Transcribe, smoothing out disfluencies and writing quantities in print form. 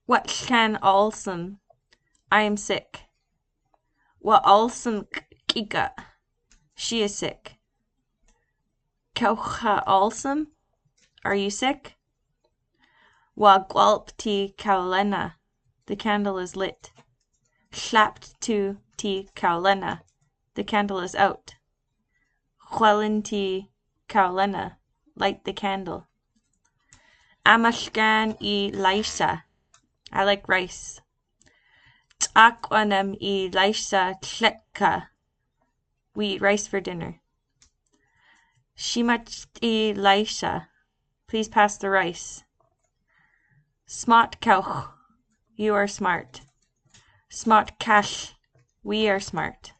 What lhkacw? I am sick. What lhkacw? She is sick. Kukwstumu? Are you sick? lhkacw? The candle is lit. lhkacw? The candle is out. lhkacw? Light the candle. lhkacw? I like rice. lhkacw? We eat rice for dinner. lhkacw? Please pass the rice. lhkacw? You are smart. lhkacw? We are smart.